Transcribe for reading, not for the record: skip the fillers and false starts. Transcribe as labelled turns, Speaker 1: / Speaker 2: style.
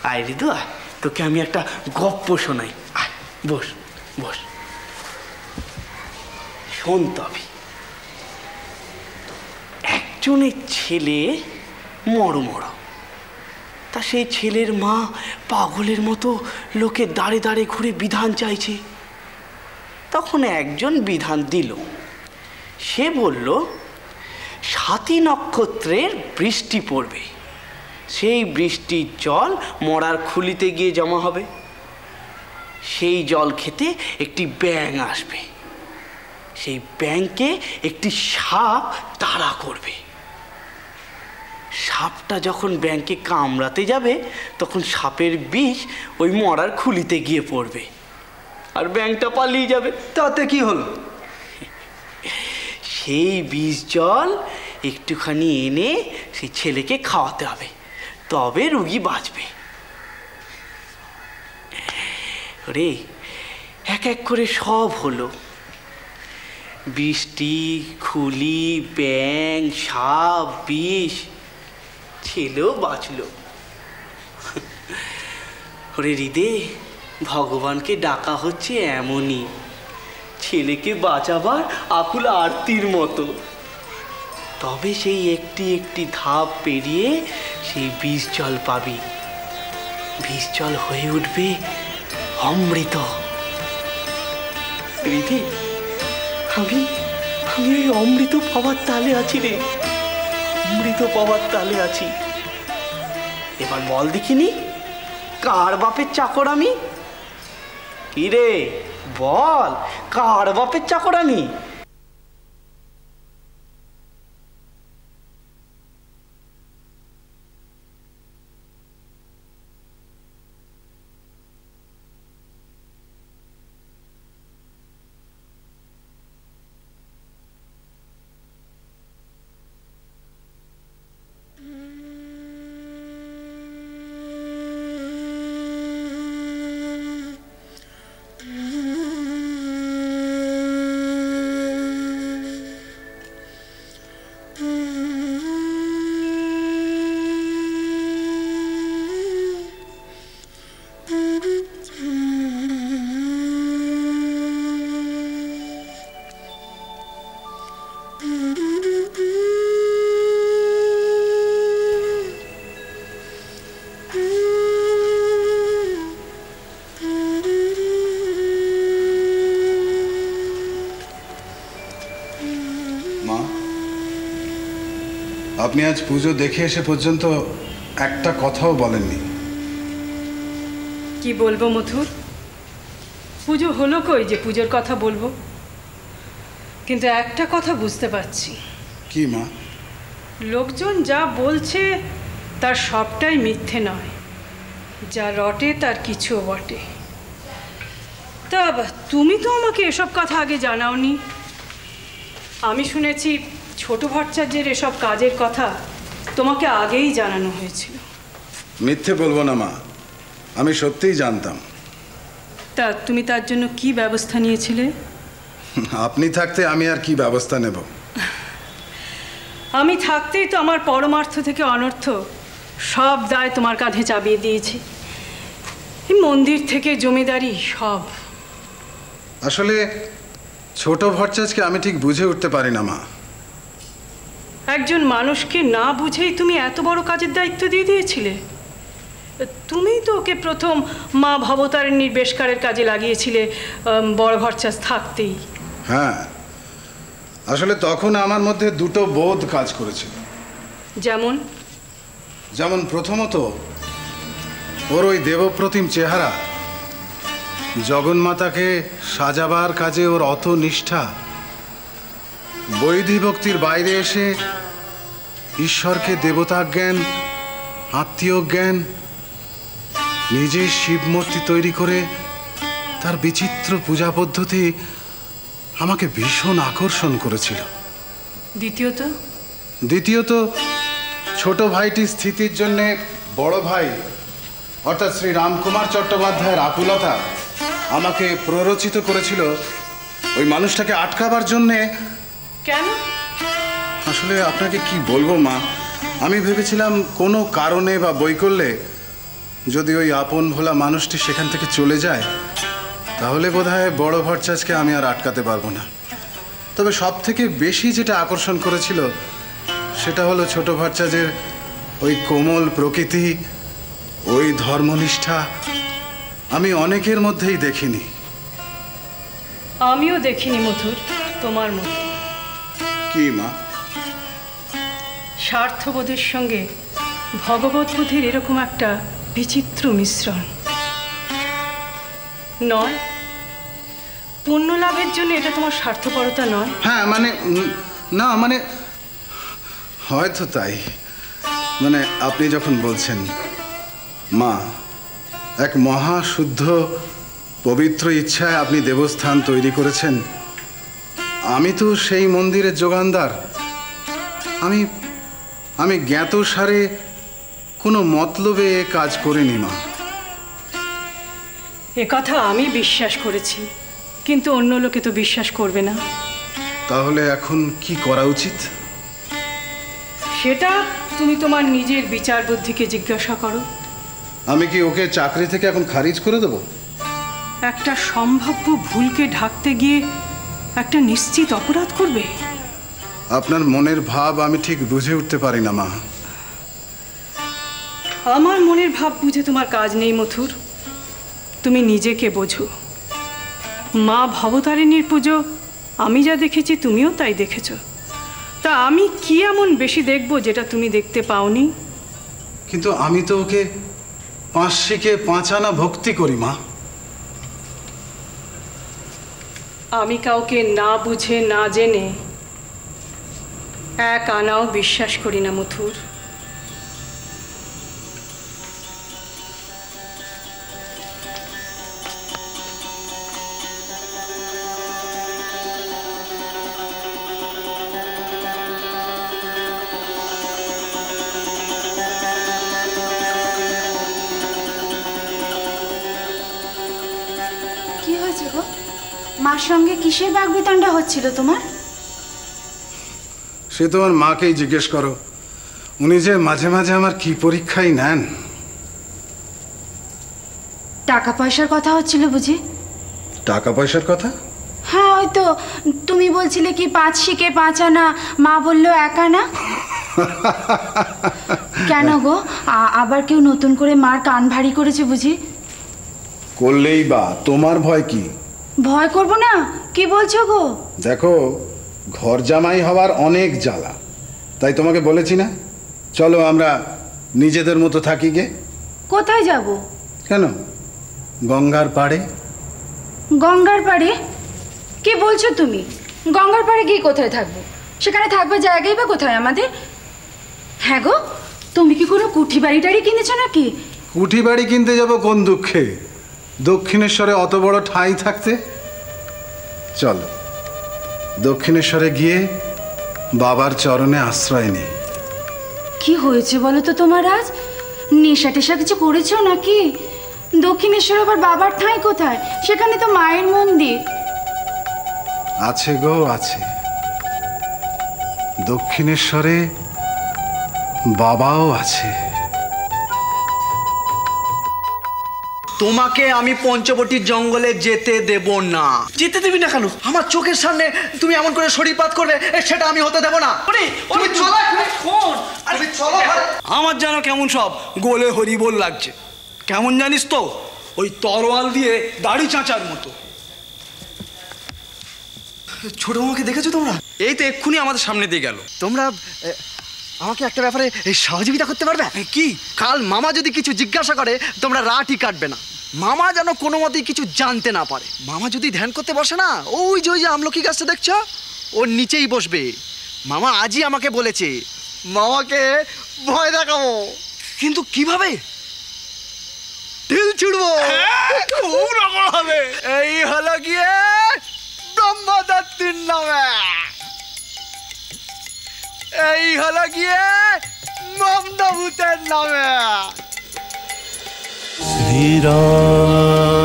Speaker 1: আয় ঋতু, আয়, তোকে আমি একটা গপ্প শোনাই। আয়, বস বস, শোন তবে। একজনের ছেলে মরমর, তা সেই ছেলের মা পাগলের মতো লোকের দাঁড়ে দাঁড়ে ঘুরে বিধান চাইছে। তখন একজন বিধান দিল। সে বলল, 7ই নক্ষত্রের বৃষ্টি পড়বে, সেই বৃষ্টির জল মরার খুলিতে গিয়ে জমা হবে। সেই জল খেতে একটি ব্যাঙ আসবে, সেই ব্যাঙকে একটি সাপ তাড়া করবে। সাপটা যখন ব্যাঙকে কামড়াতে যাবে, তখন সাপের বিষ ওই মরার খুলিতে গিয়ে পড়বে, আর ব্যাঙটা পালিয়ে যাবে।
Speaker 2: তাতে কি হলো?
Speaker 1: সেই বিষ জল একটুখানি এনে সেই ছেলেকে খাওয়াতে হবে, তবে রুগী বাঁচবে। রে, এক এক করে সব হলো। বৃষ্টি, খুলি, ব্যাঙ, সাপ, বিষ, ছেলেও বাঁচলো। ওরে হৃদে, ভগবানকে ডাকা হচ্ছে এমনই, ছেলেকে বাঁচাবার আকুল আরতির মতো। তবে সেই একটি একটি ধাপ পেরিয়ে সেই বিষ জল পাবি। বিষ জল হয়ে উঠবে অমৃত। হৃদে, আমি ওই অমৃত পাওয়ার তালে আছি রে, অমৃত পাওয়ার তালে আছি। এবার বল দেখিনি, কার বাপের চাকর আমি? কি রে বল, কার বাপের চাকর আমি?
Speaker 3: আপনি আজ পুজো দেখে এসে পর্যন্ত একটা কথাও বলেননি।
Speaker 4: কি বলবো মধুর, পুজো হলো কই যে পুজোর কথা বলবো? কিন্তু একটা কথা বুঝতে পারছি।
Speaker 3: কি মা?
Speaker 4: লোকজন যা বলছে তার সবটাই মিথ্যে নয়, যা রটে তার কিছুও বটে। তা তুমি তো আমাকে এসব কথা আগে জানাওনি। আমি শুনেছি ছোট ভট্টাচার্যের এসব কাজের কথা তোমাকে আগেই জানানো হয়েছিল।
Speaker 3: মিথ্যে বলবো না মা, আমি সত্যিই জানতাম।
Speaker 4: তা তুমি তার জন্য কি ব্যবস্থা নিয়েছিলে?
Speaker 3: আপনি থাকতে আমি আর কি ব্যবস্থা নেব?
Speaker 4: আমি থাকতেই তো আমার পরমার্থ থেকে অনর্থ সব দায় তোমার কাঁধে চাপিয়ে দিয়েছি। এই মন্দির থেকে জমিদারি সব।
Speaker 3: আসলে ছোট ভট্টাচার্যকে আমি ঠিক বুঝে উঠতে পারি না মা।
Speaker 4: একজন মানুষকে না বুঝেই তুমি এত বড় কাজের দায়িত্ব দিয়ে দিয়েছিলে। তুমি তো ওকে প্রথম মা ভবতারিণীর বেশকারের কাজে লাগিয়েছিলে বড় ভট্টাচার্য থাকতেই।
Speaker 3: হ্যাঁ, আসলে তখন আমার মধ্যে দুটো বোধ কাজ করেছিল। যেমন প্রথমত, ওর ওই দেবপ্রতিম চেহারা, জগন্মাতাকে সাজাবার কাজে ওর অত নিষ্ঠা, বৈধি ভক্তির বাইরে এসে ঈশ্বরকে দেবতা জ্ঞান, আত্মীয় জ্ঞান, নিজে শিবমূর্তি তৈরি করে তার বিচিত্র পূজা পদ্ধতি আমাকে ভীষণ আকর্ষণ করেছিল। দ্বিতীয়ত ছোট ভাইটি স্থিতির জন্যে বড় ভাই অর্থাৎ শ্রী রামকুমার চট্টোপাধ্যায়ের আকুলতা আমাকে প্ররোচিত করেছিল ওই মানুষটাকে আটকাবার জন্যে।
Speaker 4: কেন?
Speaker 3: আসলে আপনাকে কি বলবো মা, আমি ভেবেছিলাম কোনো কারণে বা বই করলে যদি ওই আপন ভোলা মানুষটি সেখান থেকে চলে যায় তাহলে বোধহয় বড় ভট্টাচার্যকে আমি আর আটকাতে পারবো না। তবে সব থেকে বেশি যেটা আকর্ষণ করেছিল সেটা হলো ছোট ভট্টাচার্যের ওই কোমল প্রকৃতি, ওই ধর্মনিষ্ঠা আমি অনেকের মধ্যেই দেখিনি।
Speaker 4: আমিও দেখিনি মধুর তোমার মতো।
Speaker 3: কি মা?
Speaker 4: স্বার্থবোধের সঙ্গে ভগবৎবোধের এরকম একটা বিচিত্র মিশ্রণ নয়? পুণ্য লাভের জন্য এটা তোমার স্বার্থপরতা নয়?
Speaker 3: হ্যাঁ মানে না মানে হয়তো তাই। মানে আপনি যখন বলছেন মা এক মহাশুদ্ধ পবিত্র ইচ্ছায় আপনি দেবস্থান তৈরি করেছেন, আমি তো সেই মন্দিরের যোগানদার। আমি আমি জ্ঞাতসারে কোনো মতলবে কাজ করিনি মা।
Speaker 4: এ কথা আমি বিশ্বাস করেছি, কিন্তু অন্য লোকে তো বিশ্বাস করবে না।
Speaker 3: তাহলে এখন কি করা উচিত?
Speaker 4: সেটা তুমি তোমার নিজের বিচার বুদ্ধিকে জিজ্ঞাসা করো।
Speaker 3: আমি কি ওকে চাকরি থেকে এখন খারিজ করে দেব?
Speaker 4: একটা সম্ভাব্য ভুলকে ঢাকতে গিয়ে একটা নিশ্চিত অপরাধ করবে?
Speaker 3: আপনার মনের ভাব আমি ঠিক বুঝে উঠতে পারি না মা।
Speaker 4: আমার মনের ভাব বুঝে তোমার কাজ নেই মথুর। তুমি নিজেকে বোঝো। মা ভবতারিণীর পুজো আমি যা দেখেছি তুমিও তাই দেখেছ। তা আমি কি এমন বেশি দেখব যেটা তুমি দেখতে পাওনি?
Speaker 3: কিন্তু আমি তো ওকে 5 শিকে 5 আনা ভক্তি করি মা।
Speaker 4: আমি কাউকে না বুঝে না জেনে 1 আনাও বিশ্বাস করি না মথুর।
Speaker 2: কি হয়েছে গো? মার সঙ্গে কিসের বাগবিতণ্ডা হচ্ছিল তোমার?
Speaker 3: সে তোমার মাকেই জিজ্ঞেস করো। উনি যে মাঝে মাঝে আমার কি পরীক্ষাই নেন।
Speaker 2: টাকা পয়সার কথা হচ্ছিল বুঝি?
Speaker 3: টাকা পয়সার কথা?
Speaker 2: হ্যাঁ হয়তো। তুমি বলছিলে কি 5 শিকে 5 আনা, মা বলল 1 আনা। কেন গো, আবার কেউ নতুন করে মার কান ভারী করেছে বুঝি?
Speaker 3: করলেই বা তোমার ভয় কি?
Speaker 2: ভয় করব না, কি বলছো গো?
Speaker 3: দেখো, ঘর জামাই হওয়ার অনেক জ্বালা, তাই তোমাকে বলেছি না চলো আমরা নিজেদের মতো থাকি গে।
Speaker 2: কোথায় যাব?
Speaker 3: কেন, গঙ্গার পাড়ে।
Speaker 2: গঙ্গার পাড়ে? কি বলছো তুমি? গঙ্গার পাড়ে গিয়ে কোথায় থাকবো? সেখানে থাকবে জায়গাই বা কোথায় আমাদের? হ্যাঁ গো, তুমি কি কোনো কুঠি বাড়ি টাড়ি কিনেছো নাকি?
Speaker 3: কুঠি বাড়ি কিনতে যাব কোন দুঃখে? দক্ষিণেশ্বরে অত বড় ঠাঁই থাকতে। চল দক্ষিণেশ্বরে গিয়ে বাবার চরণে আশ্রয় নি।
Speaker 2: কি হয়েছে বলো তো তোমার আজ? নেশা টেশা কিছু করেছো নাকি? দক্ষিণেশ্বর আবার বাবার ঠাঁই কোথায়? সেখানে তো মায়ের মন্দির
Speaker 3: আছে গো, আছে। দক্ষিণেশ্বরে বাবাও আছে।
Speaker 1: তোমাকে আমি পঞ্চবটির জঙ্গলে যেতে দেব না। যেতে দিবি না কেন? আমার চোখের সামনে তুমি এমন করে শরীরপাত করবে, সেটা আমি হতে দেব না। আমার যেন কেমন সব গোলে হরিবোল লাগছে। কেমন জানিস তো, ওই তরোয়াল দিয়ে দাড়ি চাঁচার মতো। ছোট মামাকে দেখেছো তোমরা? এই তো এক্ষুনি আমাদের সামনে দিয়ে গেল। তোমরা আমাকে একটা ব্যাপারে সহযোগিতা করতে পারবে কি? কাল মামা যদি কিছু জিজ্ঞাসা করে তোমরা রাটি কাটবে না। মামা যেন কোনো মতেই কিছু জানতে না পারে। মামা যদি ধ্যান করতে বসে না, ওই যে আমলকি গাছটা দেখছো, ওর নিচেই বসবে। মামা আজই আমাকে বলেছে মামাকে ভয় দেখাবো। কিন্তু কিভাবে? ঢিল ছুড়বো, খুব রকম হবে। এই হলো গিয়ে ব্রহ্মদত্তের নামে, এই হলো গিয়ে মমদাভূতের নামে।
Speaker 5: শ্রীরাম